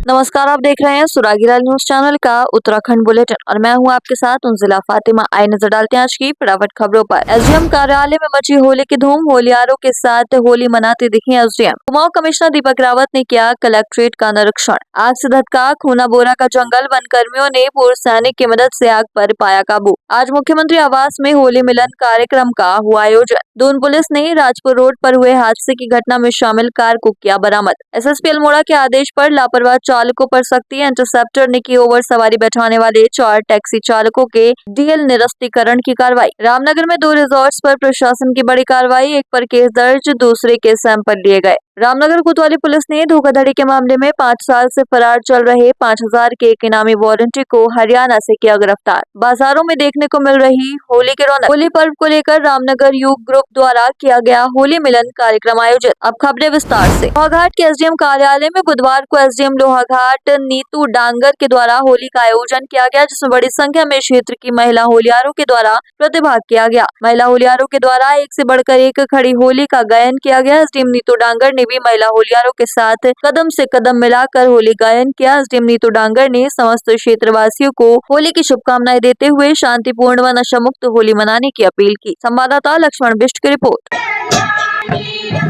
नमस्कार, आप देख रहे हैं सुरागीलाल न्यूज चैनल का उत्तराखंड बुलेटिन और मैं हूं आपके साथ उनजिला फातिमा। आए नजर डालते हैं आज की फटाफट खबरों पर। एसडीएम कार्यालय में मची होली की धूम, होलियारों के साथ होली मनाते दिखे एसडीएम। कुमाऊं कमिश्नर दीपक रावत ने किया कलेक्ट्रेट का निरीक्षण। आग से धधका खूना बोरा का जंगल, वन कर्मियों ने पूर्व सैनिक की मदद से आग पर पाया काबू। आज मुख्यमंत्री आवास में होली मिलन कार्यक्रम का हुआ आयोजन। दून पुलिस ने राजपुर रोड पर हुए हादसे की घटना में शामिल कार को किया बरामद। एसएसपी अल्मोड़ा के आदेश पर लापरवाह चालकों पर सख्ती, इंटरसेप्टर ने की ओवर सवारी बैठाने वाले 4 टैक्सी चालकों के डीएल निरस्तीकरण की कार्रवाई। रामनगर में 2 रिजॉर्ट्स पर प्रशासन की बड़ी कार्रवाई, एक पर केस दर्ज, दूसरे के सैंपल लिए गए। रामनगर कोतवाली पुलिस ने धोखाधड़ी के मामले में 5 साल से फरार चल रहे 5000 के एक इनामी वारंटी को हरियाणा से किया गिरफ्तार। बाजारों में देखने को मिल रही होली की रौनक। होली पर्व को लेकर रामनगर युग ग्रुप द्वारा किया गया होली मिलन कार्यक्रम आयोजित। अब खबरें विस्तार से। लोहाघाट के एसडीएम कार्यालय में बुधवार को एसडीएम लोहाघाट नीतू डांगर के द्वारा होली का आयोजन किया गया, जिसमें बड़ी संख्या में क्षेत्र की महिला होलियारों के द्वारा प्रतिभाग किया गया। महिला होलियारों के द्वारा एक से बढ़कर एक खड़ी होली का गायन किया गया। एसडीएम नीतू डांगर ने भी महिला होलियारों के साथ कदम से कदम मिलाकर होली गायन किया। एसडीएम नीतू डांगर ने समस्त क्षेत्रवासियों को होली की शुभकामनाएं देते हुए शांतिपूर्ण व नशा मुक्त होली मनाने की अपील की। संवाददाता लक्ष्मण बिष्ट की रिपोर्ट।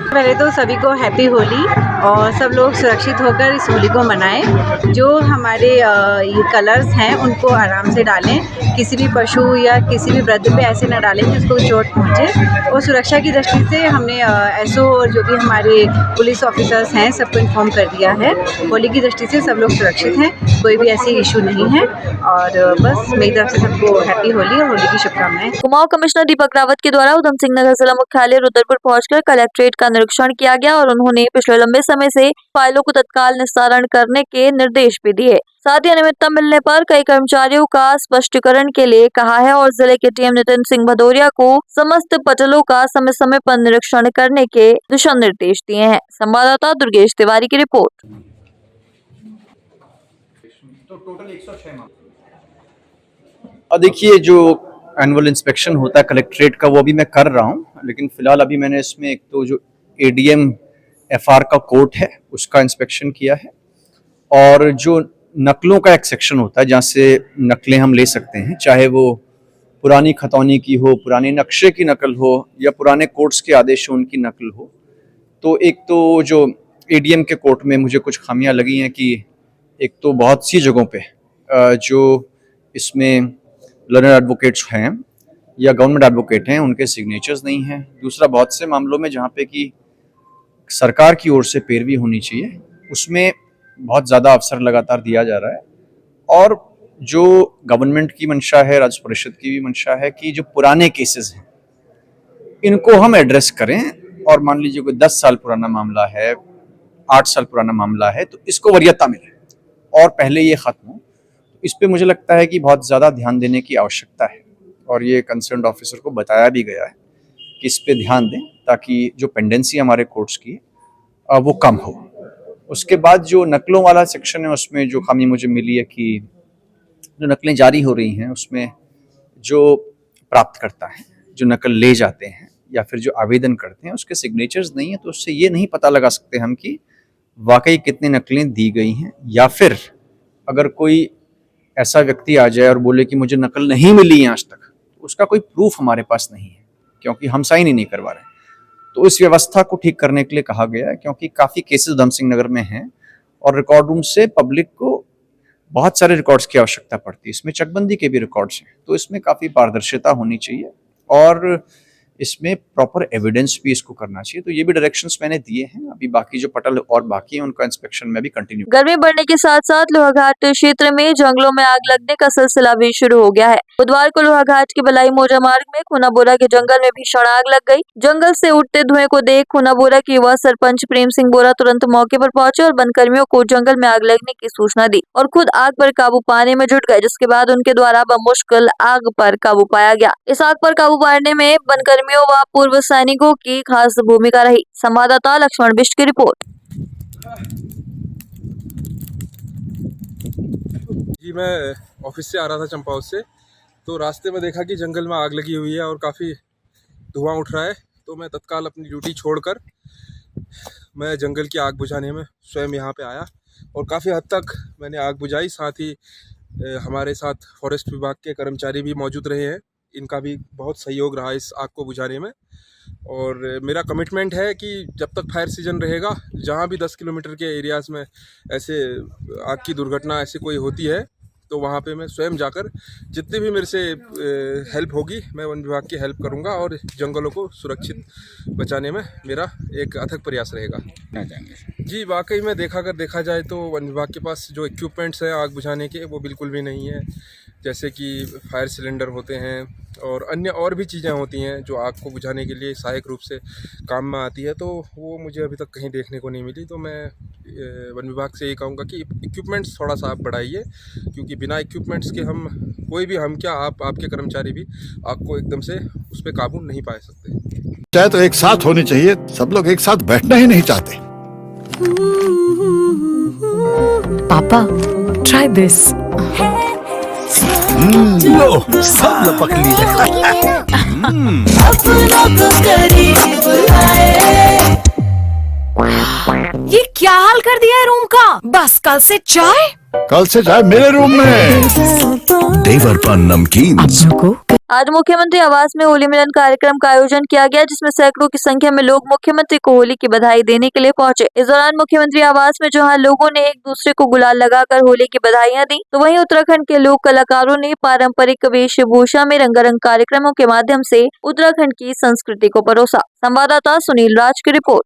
पहले तो सभी को हैप्पी होली और सब लोग सुरक्षित होकर इस होली को मनाएं। जो हमारे ये कलर्स हैं उनको आराम से डालें, किसी भी पशु या किसी भी वृद्ध पे ऐसे न डालें कि उसको चोट पहुंचे। और सुरक्षा की दृष्टि से हमने एसओ और जो भी हमारे पुलिस ऑफिसर्स हैं सबको इन्फॉर्म कर दिया है। होली की दृष्टि से सब लोग सुरक्षित हैं, कोई भी ऐसी इशू नहीं है। और बस मेरी तरफ से सबको हैप्पी होली और होली की शुभकामनाएं। कुमाऊं कमिश्नर दीपक रावत के द्वारा उधम सिंह नगर जिला मुख्यालय रुद्रपुर पहुंचकर कलेक्ट्रेट का निरीक्षण किया गया और उन्होंने पिछले लंबे समय से फाइलों को तत्काल निस्तारण करने के निर्देश भी दिए। साथ ही अनियमितता मिलने पर कई कर्मचारियों का स्पष्टीकरण के लिए कहा है और जिले के टीएम नितिन सिंह भदौरिया को समस्त पटलों का समय समय पर निरीक्षण करने के दिशा निर्देश दिए हैं। संवाददाता दुर्गेश तिवारी की रिपोर्ट। तो टोटल 106 देखिए जो एनुअल इंस्पेक्शन होता है कलेक्ट्रेट का वो अभी मैं कर रहा हूँ, लेकिन फिलहाल अभी मैंने इसमें एक तो जो एडीएम एफआर का कोर्ट है उसका इंस्पेक्शन किया है और जो नकलों का एक सेक्शन होता है जहाँ से नकलें हम ले सकते हैं, चाहे वो पुरानी खतौनी की हो, पुराने नक्शे की नकल हो या पुराने कोर्ट्स के आदेश हो उनकी नकल हो। तो एक तो जो एडीएम के कोर्ट में मुझे कुछ खामियां लगी हैं कि एक तो बहुत सी जगहों पे जो इसमें लर्नर एडवोकेट्स हैं या गवर्नमेंट एडवोकेट हैं उनके सिग्नेचर्स नहीं हैं। दूसरा, बहुत से मामलों में जहाँ पे कि सरकार की ओर से पैरवी होनी चाहिए उसमें बहुत ज़्यादा अवसर लगातार दिया जा रहा है। और जो गवर्नमेंट की मंशा है, राज्य परिषद की भी मंशा है कि जो पुराने केसेस हैं इनको हम एड्रेस करें। और मान लीजिए कोई 10 साल पुराना मामला है, 8 साल पुराना मामला है, तो इसको वरीयता मिले और पहले ये ख़त्म हो। इस पे मुझे लगता है कि बहुत ज़्यादा ध्यान देने की आवश्यकता है और ये कंसर्न्ड ऑफिसर को बताया भी गया है कि इस पे ध्यान दें ताकि जो पेंडेंसी हमारे कोर्ट्स की वो कम हो। उसके बाद जो नकलों वाला सेक्शन है उसमें जो खामी मुझे मिली है कि जो नकलें जारी हो रही हैं उसमें जो प्राप्तकर्ता हैं, जो नकल ले जाते हैं या फिर जो आवेदन करते हैं उसके सिग्नेचर्स नहीं है, तो उससे ये नहीं पता लगा सकते हम कि वाकई कितनी नकलें दी गई हैं। या फिर अगर कोई ऐसा व्यक्ति आ जाए और बोले कि मुझे नकल नहीं मिली आज तक, तो उसका कोई प्रूफ हमारे पास नहीं है क्योंकि हम साइन ही नहीं करवा रहे। तो इस व्यवस्था को ठीक करने के लिए कहा गया है क्योंकि काफ़ी केसेस उधम सिंह नगर में हैं और रिकॉर्ड रूम से पब्लिक को बहुत सारे रिकॉर्ड्स की आवश्यकता पड़ती है। इसमें चकबंदी के भी रिकॉर्ड्स हैं, तो इसमें काफ़ी पारदर्शिता होनी चाहिए और इसमें प्रॉपर एविडेंस भी इसको करना चाहिए। तो ये भी डायरेक्शंस मैंने दिए हैं। अभी बाकी जो पटल और बाकी है उनका इंस्पेक्शन में भी कंटिन्यू। गर्मी बढ़ने के साथ साथ लोहाघाट क्षेत्र में जंगलों में आग लगने का सिलसिला भी शुरू हो गया है। बुधवार को लोहाघाट के बलाई मोजा मार्ग में खूना बोरा के जंगल में भीषण आग लग गई। जंगल से उठते धुएं को देख खूना बोरा के युवा सरपंच प्रेम सिंह बोरा तुरंत मौके पर पहुंचे और वनकर्मियों को जंगल में आग लगने की सूचना दी और खुद आग पर काबू पाने में जुट गए, जिसके बाद उनके द्वारा बमुश्किल आग पर काबू पाया गया। इस आग पर काबू पाने में वनकर्मियों व पूर्व सैनिकों की खास भूमिका रही। संवाददाता लक्ष्मण बिष्ट की रिपोर्ट। जी, मैं ऑफिस से आ रहा था चंपावत से, तो रास्ते में देखा कि जंगल में आग लगी हुई है और काफ़ी धुआं उठ रहा है। तो मैं तत्काल अपनी ड्यूटी छोड़कर मैं जंगल की आग बुझाने में स्वयं यहाँ पे आया और काफ़ी हद तक मैंने आग बुझाई। साथ ही हमारे साथ फॉरेस्ट विभाग के कर्मचारी भी मौजूद रहे हैं, इनका भी बहुत सहयोग रहा इस आग को बुझाने में। और मेरा कमिटमेंट है कि जब तक फायर सीजन रहेगा, जहाँ भी 10 किलोमीटर के एरियाज़ में ऐसे आग की दुर्घटना ऐसी कोई होती है, तो वहाँ पे मैं स्वयं जाकर जितनी भी मेरे से हेल्प होगी, मैं वन विभाग की हेल्प करूँगा और जंगलों को सुरक्षित बचाने में मेरा एक अथक प्रयास रहेगा। जी, वाकई में देखा जाए तो वन विभाग के पास जो इक्विपमेंट्स हैं आग बुझाने के, वो बिल्कुल भी नहीं है। जैसे कि फायर सिलेंडर होते हैं और अन्य और भी चीज़ें होती हैं जो आग को बुझाने के लिए सहायक रूप से काम में आती है, तो वो मुझे अभी तक कहीं देखने को नहीं मिली। तो मैं वन विभाग से ये कहूँगा कि इक्विपमेंट्स थोड़ा सा आप बढ़ाइए, क्योंकि बिना इक्विपमेंट्स के हम कोई भी, हम क्या आपके कर्मचारी भी आग को एकदम से उस पर काबू नहीं पा सकते। चाहे तो एक साथ होनी चाहिए, सब लोग एक साथ बैठना ही नहीं चाहते। पापा, try this. लो, सब लपक ली। ये क्या हाल कर दिया है रूम का? बस कल से चाय। कल से चाय मेरे रूम में। देवर पान नमकीन। अपनों को आज मुख्यमंत्री आवास में होली मिलन कार्यक्रम का आयोजन किया गया, जिसमें सैकड़ों की संख्या में लोग मुख्यमंत्री को होली की बधाई देने के लिए पहुंचे। इस दौरान मुख्यमंत्री आवास में जहां लोगों ने एक दूसरे को गुलाल लगाकर होली की बधाइयां दी, तो वहीं उत्तराखंड के लोक कलाकारों ने पारंपरिक वेशभूषा में रंगारंग कार्यक्रमों के माध्यम से उत्तराखंड की संस्कृति को परोसा। संवाददाता सुनील राज की रिपोर्ट।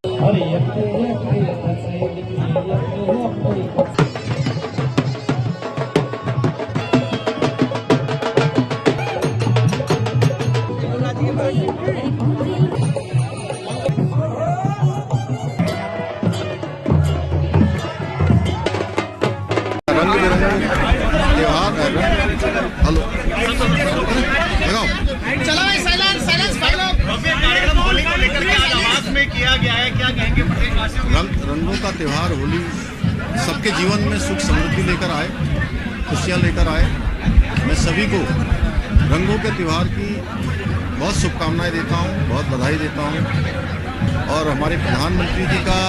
रंग बिरंगे त्योहार है। हेलो, लगाओ। चलो भाई, साइलेंस भाई लोग। कार्यक्रम होली को लेकर के आज आवास में किया गया है, क्या कहेंगे प्रदेशवासियों? रंगों का त्योहार होली सबके जीवन में सुख समृद्धि लेकर आए, खुशियाँ लेकर आए। मैं सभी को रंगों के त्योहार की बहुत शुभकामनाएं देता हूँ, बहुत बधाई देता हूँ। और हमारे प्रधानमंत्री जी का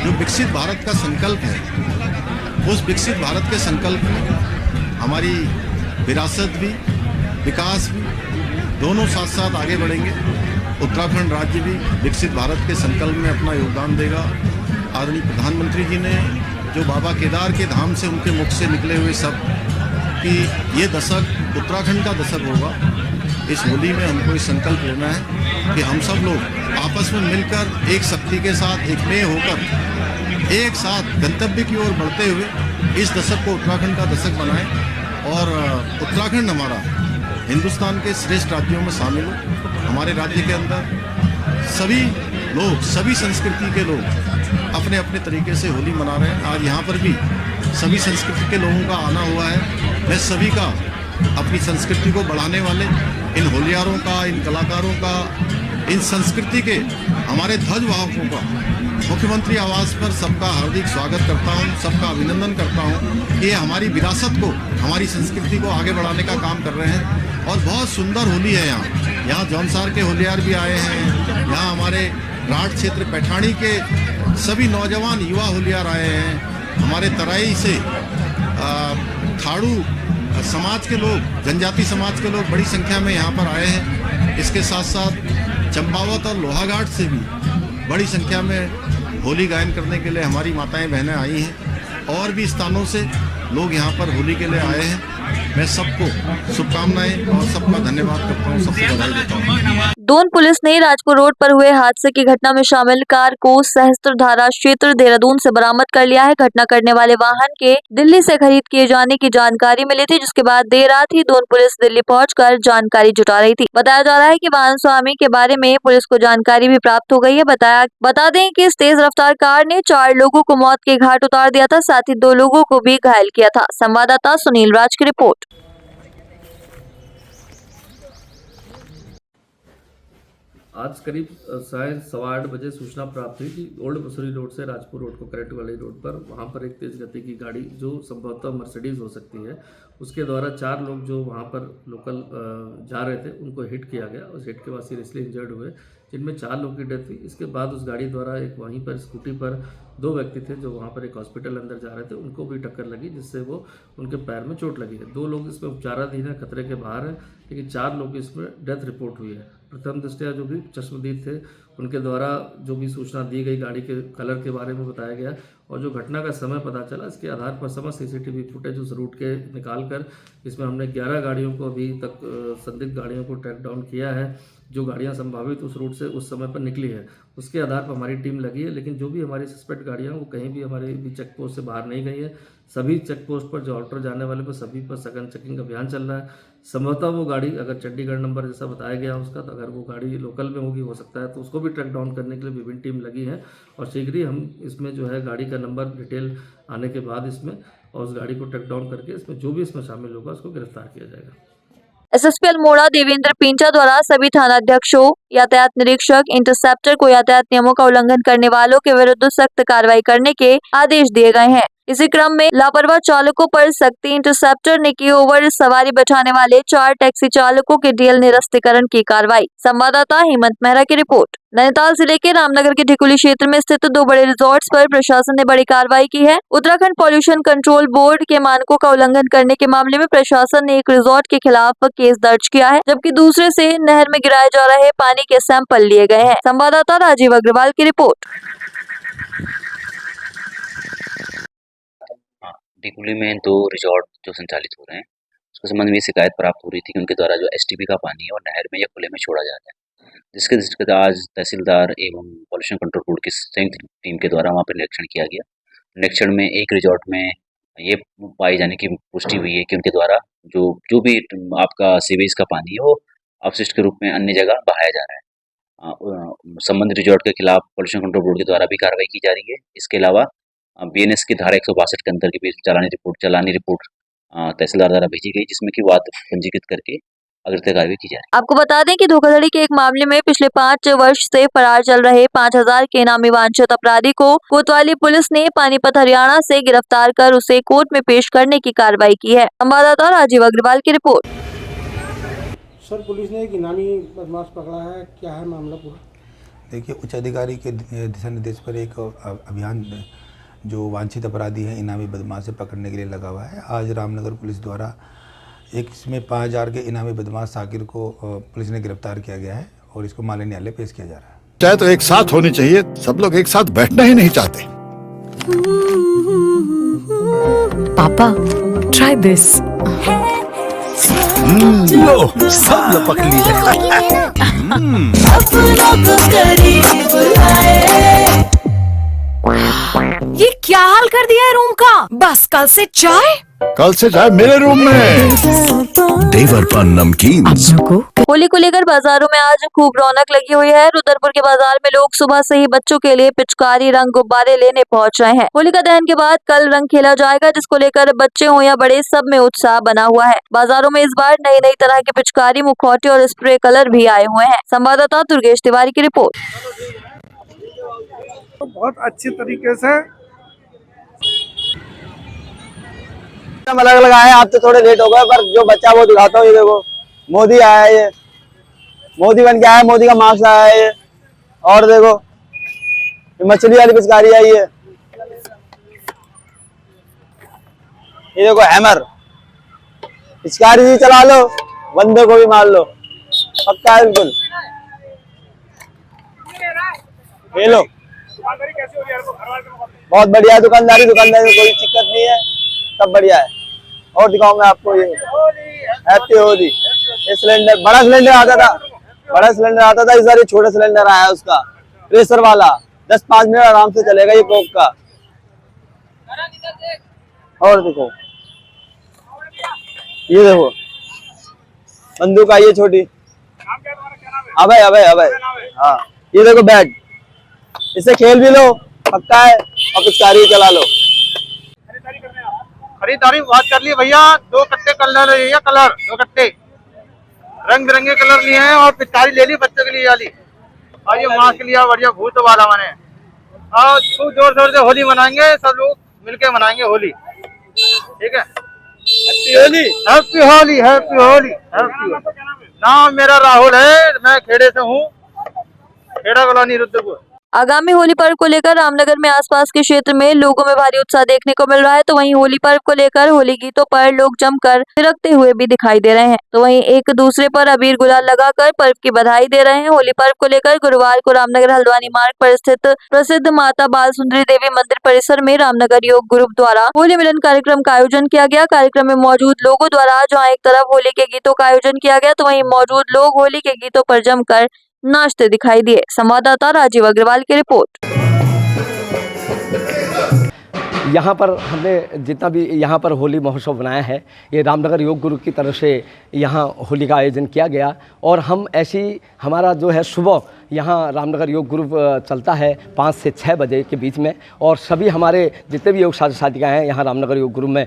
जो विकसित भारत का संकल्प है, उस विकसित भारत के संकल्प में हमारी विरासत भी, विकास भी, दोनों साथ साथ आगे बढ़ेंगे। उत्तराखंड राज्य भी विकसित भारत के संकल्प में अपना योगदान देगा। आदरणीय प्रधानमंत्री जी ने जो बाबा केदार के धाम से उनके मुख से निकले हुए शब्द कि ये दशक उत्तराखंड का दशक होगा, इस होली में हमको इस संकल्प लेना है कि हम सब लोग आपस में मिलकर एक शक्ति के साथ एकमेव होकर एक साथ गंतव्य की ओर बढ़ते हुए इस दशक को उत्तराखंड का दशक बनाएं और उत्तराखंड हमारा हिंदुस्तान के श्रेष्ठ राज्यों में शामिल हो। हमारे राज्य के अंदर सभी लोग, सभी संस्कृति के लोग अपने अपने तरीके से होली मना रहे हैं। आज यहाँ पर भी सभी संस्कृति के लोगों का आना हुआ है। मैं सभी का, अपनी संस्कृति को बढ़ाने वाले इन होलियारों का, इन कलाकारों का, इन संस्कृति के हमारे ध्वजवाहकों का मुख्यमंत्री आवास पर सबका हार्दिक स्वागत करता हूं, सबका अभिनंदन करता हूं कि ये हमारी विरासत को, हमारी संस्कृति को आगे बढ़ाने का काम कर रहे हैं। और बहुत सुंदर होली है यहाँ जौनसार के होलियार भी आए हैं, यहाँ हमारे राठ क्षेत्र पैठानी के सभी नौजवान युवा होलियार आए हैं, हमारे तराई से थाड़ू समाज के लोग, जनजाति समाज के लोग बड़ी संख्या में यहाँ पर आए हैं। इसके साथ साथ चंपावत और लोहाघाट से भी बड़ी संख्या में होली गायन करने के लिए हमारी माताएं बहनें आई हैं और भी स्थानों से लोग यहाँ पर होली के लिए आए हैं। मैं सबको शुभकामनाएं और सबका धन्यवाद करता हूँ, सबको बधाई देता हूँ। दोन पुलिस ने राजपुर रोड पर हुए हादसे की घटना में शामिल कार को सहस्त्रधारा क्षेत्र देहरादून से बरामद कर लिया है। घटना करने वाले वाहन के दिल्ली से खरीद किए जाने की जानकारी मिली थी, जिसके बाद देर रात ही दोन पुलिस दिल्ली पहुंचकर जानकारी जुटा रही थी। बताया जा रहा है कि वाहन स्वामी के बारे में पुलिस को जानकारी भी प्राप्त हो गई है। बता दें कि इस तेज रफ्तार कार ने 4 लोगों को मौत के घाट उतार दिया था, साथ ही 2 लोगों को भी घायल किया था। संवाददाता सुनील राज की रिपोर्ट। आज करीब 8:30 बजे सूचना प्राप्त हुई कि ओल्ड मसूरी रोड से राजपुर रोड को कनेक्ट वाली रोड पर वहाँ पर एक तेज़ गति की गाड़ी जो संभवतः मर्सिडीज़ हो सकती है, उसके द्वारा 4 लोग जो वहाँ पर लोकल जा रहे थे उनको हिट किया गया। उस हिट के बाद सीरियसली इंजर्ड हुए, जिनमें 4 लोग की डेथ हुई। इसके बाद उस गाड़ी द्वारा एक वहीं पर स्कूटी पर 2 व्यक्ति थे जो वहाँ पर एक हॉस्पिटल अंदर जा रहे थे, उनको भी टक्कर लगी जिससे वो उनके पैर में चोट लगी है। 2 लोग इसमें उपचाराधीन है, खतरे के बाहर है, लेकिन 4 लोग इसमें डेथ रिपोर्ट हुई है। प्रथम दृष्टया जो भी चश्मदीद थे उनके द्वारा जो भी सूचना दी गई, गाड़ी के कलर के बारे में बताया गया और जो घटना का समय पता चला, इसके आधार पर समस्त सीसीटीवी फुटेज उस रूट के निकाल कर इसमें हमने 11 गाड़ियों को अभी तक संदिग्ध गाड़ियों को ट्रैक डाउन किया है। जो गाड़ियां संभावित उस रूट से उस समय पर निकली है उसके आधार पर हमारी टीम लगी है, लेकिन जो भी हमारी सस्पेक्ट गाड़ियां वो कहीं भी हमारे भी चेक पोस्ट से बाहर नहीं गई है। सभी चेक पोस्ट पर जो आउटर जाने वाले पर सभी पर सघन चेकिंग अभियान चल रहा है। संभवतः वो गाड़ी अगर चंडीगढ़ नंबर जैसा बताया गया उसका, तो अगर वो गाड़ी लोकल में होगी हो सकता है, तो उसको भी ट्रैक डाउन करने के लिए विभिन्न टीम लगी है और शीघ्र ही हम इसमें जो है गाड़ी का नंबर डिटेल आने के बाद इसमें और उस गाड़ी को ट्रैक डाउन करके इसमें जो भी इसमें शामिल होगा उसको गिरफ्तार किया जाएगा। एसएसपी अल्मोड़ा देवेंद्र पिंचा द्वारा सभी थानाध्यक्षों, यातायात निरीक्षक, इंटरसेप्टर को यातायात नियमों का उल्लंघन करने वालों के विरुद्ध सख्त कार्रवाई करने के आदेश दिए गए हैं। इसी क्रम में लापरवाह चालकों पर सख्ती, इंटरसेप्टर ने की ओवर सवारी बैठाने वाले 4 टैक्सी चालकों के डीएल निरस्तीकरण की कार्रवाई। संवाददाता हेमंत मेहरा की रिपोर्ट। नैनीताल जिले के रामनगर के ढिकुली क्षेत्र में स्थित 2 बड़े रिजॉर्ट्स पर प्रशासन ने बड़ी कार्रवाई की है। उत्तराखंड पॉल्यूशन कंट्रोल बोर्ड के मानकों का उल्लंघन करने के मामले में प्रशासन ने एक रिजॉर्ट के खिलाफ केस दर्ज किया है, जबकि दूसरे से नहर में गिराए जा रहे पानी के सैंपल लिए गए हैं। संवाददाता राजीव अग्रवाल की रिपोर्ट। ढिकुली में 2 रिजॉर्ट जो संचालित हो रहे हैं, उसके संबंध में शिकायत प्राप्त हो रही थी कि उनके द्वारा जो एसटीपी का पानी है और नहर में या खुले में छोड़ा जा रहा है, जिसके दृष्टिगत आज तहसीलदार एवं पॉल्यूशन कंट्रोल बोर्ड की संयुक्त टीम के द्वारा वहाँ पर निरीक्षण किया गया। निरीक्षण में एक रिजॉर्ट में ये पाई जाने की पुष्टि हुई है कि उनके द्वारा जो भी आपका सीवेज का पानी है वो अपशिष्ट के रूप में अन्य जगह बहाया जा रहा है। संबंधित रिजॉर्ट के खिलाफ पॉल्यूशन कंट्रोल बोर्ड के द्वारा भी कार्रवाई की जा रही है। इसके अलावा बीएनएस की धारा 162 के अंदर की भी चालानी रिपोर्ट तहसीलदार द्वारा भेजी गई, जिसमें कि वाद पंजीकृत करके अग्रिम कार्रवाई की जा रही है। आपको बता दें कि धोखाधड़ी के एक मामले में पिछले 5 वर्ष से फरार चल रहे 5000 के इनामी वांछित अपराधी को कोतवाली पुलिस ने पानीपत हरियाणा से गिरफ्तार कर उसे कोर्ट में पेश करने की कार्रवाई की है। संवाददाता राजीव अग्रवाल की रिपोर्ट। सर, पुलिस ने एक इनामी बदमाश पकड़ा है, क्या है मामला पूरा? देखिए, उच्च अधिकारी के दिशा निर्देश पर एक अभियान जो वांछित अपराधी है इनामी बदमाश से पकड़ने के लिए लगा हुआ है। आज रामनगर पुलिस द्वारा एक इसमें 5000 के इनामी बदमाश साकिर को पुलिस ने गिरफ्तार किया गया है और इसको माले न्यायालय पेश किया जा रहा है। चाहे तो एक साथ होनी चाहिए, सब लोग एक साथ बैठना ही नहीं चाहते। पापा, ट्राई दिस। लो, सब लपक लिए। ये क्या हाल कर दिया है रूम का? बस कल से चाय मेरे रूम में। देवर पान नमकीन। होली को लेकर बाजारों में आज खूब रौनक लगी हुई है। रुद्रपुर के बाजार में लोग सुबह से ही बच्चों के लिए पिचकारी, रंग, गुब्बारे लेने पहुंच रहे हैं। होलिका दहन के बाद कल रंग खेला जाएगा, जिसको लेकर बच्चे हो या बड़े सब में उत्साह बना हुआ है। बाजारों में इस बार नई नई तरह के पिचकारी, मुखौटे और स्प्रे कलर भी आए हुए हैं। संवाददाता दुर्गेश तिवारी की रिपोर्ट। बहुत अच्छी तरीके से अलग अलग आए। आप तो थोड़े लेट हो गए, पर जो बच्चा वो दिखाता हूँ। ये देखो, मोदी आया है, ये मोदी बन के आया है, मोदी का मास्क आया है ये। और देखो, ये मछली वाली पिचकारी आई है। ये देखो हैमर पिचकारी जी, चला लो, बंदे को भी मार लो, पक्का है बिल्कुल। ये लो, बहुत बढ़िया दुकानदारी में कोई दिक्कत नहीं है, सब बढ़िया है। और दिखाऊं मैं आपको, ये हैप्पी होली। ये सिलेंडर, बड़ा सिलेंडर आता था, इस बार ये छोटा सिलेंडर आया उसका, प्रेशर वाला। 10-5 मिनट आराम से चलेगा ये कोक का। और देखो, ये देखो बंदूक आई है छोटी, अभय। हाँ, ये देखो बैट, इससे खेल भी लो, पक्का है, और पिचकारी चला लो। खरीदारी बात कर ली भैया, 2 कट्टे कलर है, कलर 2 कट्टे रंग बिरंगे कलर लिए हैं और पिचकारी ले ली बच्चों के लिए वाली। और ये मास्क लिया बढ़िया भूत वाला मैंने। और खूब जोर शोर से होली मनाएंगे, सब लोग मिलके मनाएंगे होली, ठीक है। Happy Holi, happy Holi, happy Holi, happy Holi. नाम मेरा राहुल है, मैं खेड़े से हूँ, खेड़ा कॉलोनी रुद्रपुर। आगामी होली पर्व को लेकर रामनगर में आसपास के क्षेत्र में लोगों में भारी उत्साह देखने को मिल रहा है। तो वहीं होली पर्व को लेकर होली गीतों पर लोग जमकर थिरकते हुए भी दिखाई दे रहे हैं। तो वहीं एक दूसरे पर अबीर गुलाल लगाकर पर्व की बधाई दे रहे हैं। होली पर्व को लेकर गुरुवार को रामनगर हल्द्वानी मार्ग पर स्थित प्रसिद्ध माता बाल सुंदरी देवी मंदिर परिसर में रामनगर योग ग्रुप द्वारा होली मिलन कार्यक्रम का आयोजन किया गया। कार्यक्रम में मौजूद लोगों द्वारा जहाँ एक तरफ होली के गीतों का आयोजन किया गया, तो वहीं मौजूद लोग होली के गीतों पर जमकर नाचते दिखाई दिए। संवाददाता राजीव अग्रवाल की रिपोर्ट। यहाँ पर हमने जितना भी यहाँ पर होली महोत्सव बनाया है, ये रामनगर योग गुरु की तरफ से यहाँ होली का आयोजन किया गया। और हम ऐसी हमारा जो है सुबह यहाँ रामनगर योग ग्रुप चलता है 5 से 6 बजे के बीच में। और सभी हमारे जितने भी योग छात्र छात्रिकाएँ हैं यहाँ रामनगर योग ग्रुप में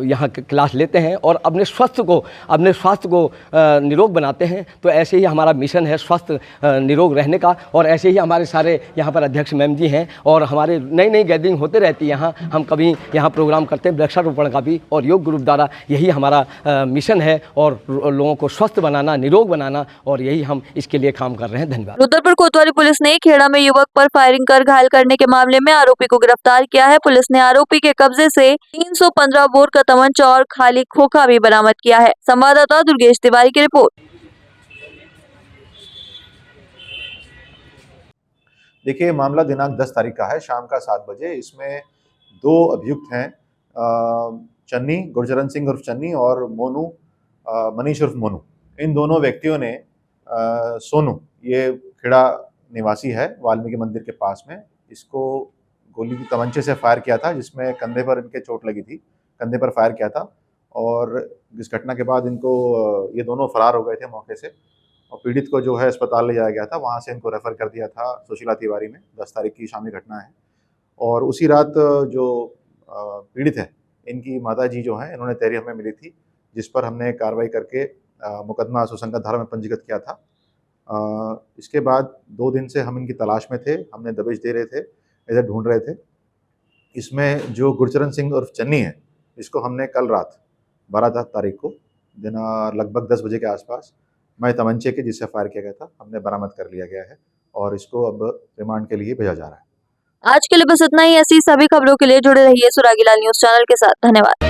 यहाँ क्लास लेते हैं और अपने स्वास्थ्य को निरोग बनाते हैं। तो ऐसे ही हमारा मिशन है स्वस्थ निरोग रहने का। और ऐसे ही हमारे सारे यहाँ पर अध्यक्ष मैम जी हैं और हमारे नई नई गैदरिंग होते रहती है यहाँ। हम कभी यहाँ प्रोग्राम करते हैं वृक्षारोपण का भी, और योग ग्रुप द्वारा यही हमारा मिशन है और लोगों को स्वस्थ बनाना, निरोग बनाना, और यही हम इसके लिए काम कर रहे हैं। धन्यवाद। रुद्रपुर कोतवाली पुलिस ने खेड़ा में युवक पर फायरिंग कर घायल करने के मामले में आरोपी को गिरफ्तार किया है। पुलिस ने आरोपी के कब्जे से 315 बोर का तमंचा और खाली खोखा भी बरामद किया है। संवाददाता दुर्गेश तिवारी की रिपोर्ट। देखिए, मामला दिनांक 10 तारीख का है, शाम का 7 बजे। इसमें 2 अभियुक्त हैं, चन्नी, गुरचरण सिंह उर्फ चन्नी और मोनू, मनीष उर्फ मोनू। इन दोनों व्यक्तियों ने सोनू, ये खेड़ा निवासी है, वाल्मीकि मंदिर के पास में, इसको गोली की तमंचे से फायर किया था, जिसमें कंधे पर इनके चोट लगी थी, कंधे पर फायर किया था। और इस घटना के बाद इनको ये दोनों फरार हो गए थे मौके से, और पीड़ित को जो है अस्पताल ले जाया गया था, वहाँ से इनको रेफ़र कर दिया था सुशीला तिवारी में। 10 तारीख की शामी घटना है। और उसी रात जो पीड़ित है, इनकी माताजी जो हैं, इन्होंने तहरीर हमें मिली थी, जिस पर हमने कार्रवाई करके मुकदमा सुसंगत धारा में पंजीकृत किया था। इसके बाद 2 दिन से हम इनकी तलाश में थे, हमने दबिश दे रहे थे, इधर ढूंढ रहे थे। इसमें जो गुरचरण सिंह उर्फ चन्नी है, इसको हमने कल रात 12 तारीख को दिन लगभग 10 बजे के आसपास मैं तमंचे के जिससे फायर किया गया था, हमने बरामद कर लिया गया है और इसको अब रिमांड के लिए भेजा जा रहा है। आज के लिए बस इतना ही। ऐसी सभी खबरों के लिए जुड़े रहिए सुरागीलाल न्यूज़ चैनल के साथ। धन्यवाद।